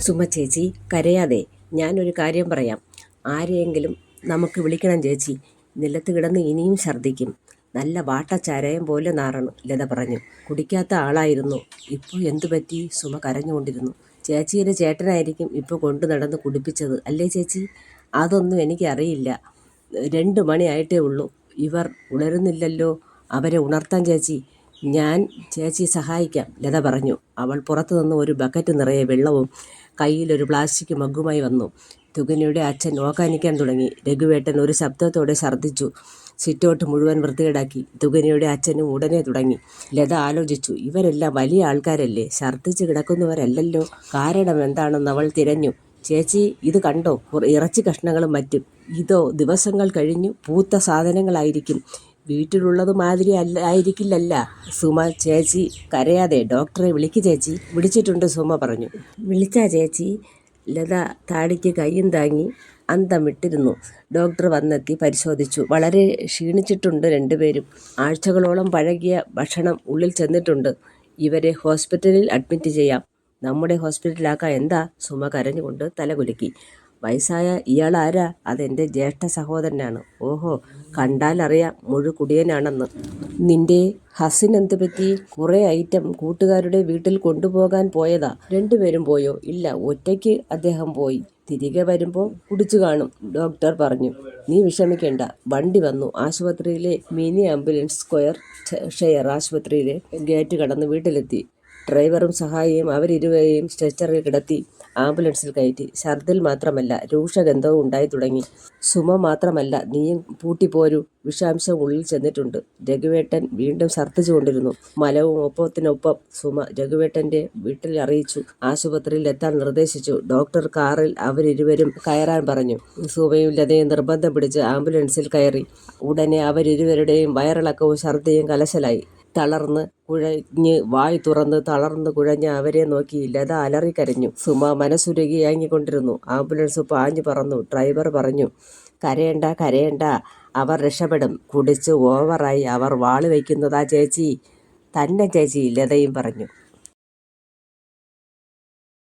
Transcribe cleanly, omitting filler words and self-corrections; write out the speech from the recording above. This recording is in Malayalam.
സുമ ചേച്ചി കരയാതെ, ഞാനൊരു കാര്യം പറയാം. ആരെയെങ്കിലും നമുക്ക് വിളിക്കണം ചേച്ചി. നിലത്ത് കിടന്ന് ഇനിയും ഛർദ്ദിക്കും. നല്ല വാട്ടച്ചാരായം പോലെ നാറണ്, ലത പറഞ്ഞു. കുടിക്കാത്ത ആളായിരുന്നു. ഇപ്പോൾ എന്തു പറ്റി? സുമ കരഞ്ഞുകൊണ്ടിരുന്നു. ചേച്ചിയുടെ ചേട്ടനായിരിക്കും ഇപ്പോൾ കൊണ്ടു നടന്ന് കുടിപ്പിച്ചത് അല്ലേ ചേച്ചി? അതൊന്നും എനിക്കറിയില്ല. 2 മണി ആയിട്ടേ ഉള്ളൂ. ഇവർ ഉണരുന്നില്ലല്ലോ. അവരെ ഉണർത്താൻ ചേച്ചി. ഞാൻ ചേച്ചിയെ സഹായിക്കാം, ലത പറഞ്ഞു. അവൾ പുറത്തുനിന്ന് ഒരു ബക്കറ്റ് നിറയെ വെള്ളവും കയ്യിലൊരു പ്ലാസ്റ്റിക് മഗ്ഗുമായി വന്നു. തുകനിയുടെ അച്ഛൻ ഓക്കാനിക്കാൻ തുടങ്ങി. രഘുവേട്ടൻ ഒരു ശബ്ദത്തോടെ ഛർദ്ദിച്ചു. സിറ്റൗട്ട് മുഴുവൻ വൃത്തികേടാക്കി. തുകനിയുടെ അച്ഛനും ഉടനെ തുടങ്ങി. ലത ആലോചിച്ചു. ഇവരെല്ലാം വലിയ ആൾക്കാരല്ലേ, ഛർദ്ദിച്ച് കിടക്കുന്നവരല്ലല്ലോ. കാരണം എന്താണെന്ന് അവൾ തിരഞ്ഞു. ചേച്ചി, ഇത് കണ്ടോ? ഇറച്ചി കഷ്ണങ്ങളും മറ്റും. ഇതോ ദിവസങ്ങൾ കഴിഞ്ഞു പൂത്ത സാധനങ്ങളായിരിക്കും. വീട്ടിലുള്ളത് മാതിരി ആയിരിക്കില്ലല്ല. സുമ ചേച്ചി കരയാതെ, ഡോക്ടറെ വിളിക്ക് ചേച്ചി. വിളിച്ചിട്ടുണ്ട്, സുമ പറഞ്ഞു. വിളിച്ചാ ചേച്ചി? ലത താടിക്ക് കയ്യും താങ്ങി അന്തം വിട്ടിരുന്നു. ഡോക്ടർ വന്നെത്തി പരിശോധിച്ചു. വളരെ ക്ഷീണിച്ചിട്ടുണ്ട് രണ്ടുപേരും. ആഴ്ചകളോളം പഴകിയ ഭക്ഷണം ഉള്ളിൽ ചെന്നിട്ടുണ്ട്. ഇവരെ ഹോസ്പിറ്റലിൽ അഡ്മിറ്റ് ചെയ്യാം. നമ്മുടെ ഹോസ്പിറ്റലിലാക്കാം. എന്താ? സുമ കരഞ്ഞുകൊണ്ട് തലകുലുക്കി. വയസ്സായ ഇയാളാരാ? അതെൻ്റെ ജ്യേഷ്ഠ സഹോദരനാണ്. ഓഹോ, കണ്ടാലറിയാം മുഴുകുടിയനാണെന്ന്. നിന്റെ ഹസിനെന്ത് പറ്റി? കുറേ ഐറ്റം കൂട്ടുകാരുടെ വീട്ടിൽ കൊണ്ടുപോകാൻ പോയതാ. രണ്ടുപേരും പോയോ? ഇല്ല, ഒറ്റയ്ക്ക് അദ്ദേഹം പോയി. തിരികെ വരുമ്പോൾ കുടിച്ചു കാണും, ഡോക്ടർ പറഞ്ഞു. നീ വിഷമിക്കേണ്ട. വണ്ടി വന്നു. ആശുപത്രിയിലെ മിനി ആംബുലൻസ് സ്ക്വയർ ഷെയർ ആശുപത്രിയിലെ ഗേറ്റ് കടന്ന് വീട്ടിലെത്തി. ഡ്രൈവറും സഹായിയും അവരിരുവരെയും സ്ട്രെച്ചറിൽ കിടത്തി ആംബുലൻസിൽ കയറ്റി. ഛർദിൽ മാത്രമല്ല, രൂക്ഷഗന്ധവും ഉണ്ടായി തുടങ്ങി. സുമ മാത്രമല്ല, നീയും പൂട്ടിപ്പോരൂ. വിഷാംശം ഉള്ളിൽ ചെന്നിട്ടുണ്ട്. രഘുവേട്ടൻ വീണ്ടും ഛർദ്ദിച്ചുകൊണ്ടിരുന്നു. മലവും ഒപ്പത്തിനൊപ്പം സുമ രഘുവേട്ടൻ്റെ വീട്ടിൽ അറിയിച്ചു. ആശുപത്രിയിൽ എത്താൻ നിർദ്ദേശിച്ചു. ഡോക്ടർ കാറിൽ അവരിരുവരും കയറാൻ പറഞ്ഞു. സുമയും ലതയും നിർബന്ധം പിടിച്ച് ആംബുലൻസിൽ കയറി. ഉടനെ അവരിരുവരുടെയും വയറിളക്കവും ഛർദിയും കലശലായി. തളർന്ന് കുഴഞ്ഞ് വായ് തുറന്ന് തളർന്ന് കുഴഞ്ഞ അവരെ നോക്കി ലത അലറിക്കരഞ്ഞു. സുമ മനസ്സുരുകി ഏങ്ങിക്കൊണ്ടിരുന്നു. ആംബുലൻസ് പാഞ്ഞു പറന്നു. ഡ്രൈവർ പറഞ്ഞു, കരയണ്ട കരയണ്ട, അവർ രക്ഷപ്പെടും. കുടിച്ച് ഓവറായി അവർ വാള് വയ്ക്കുന്നതാ ചേച്ചി. തന്നെ ചേച്ചി, ലതയും പറഞ്ഞു.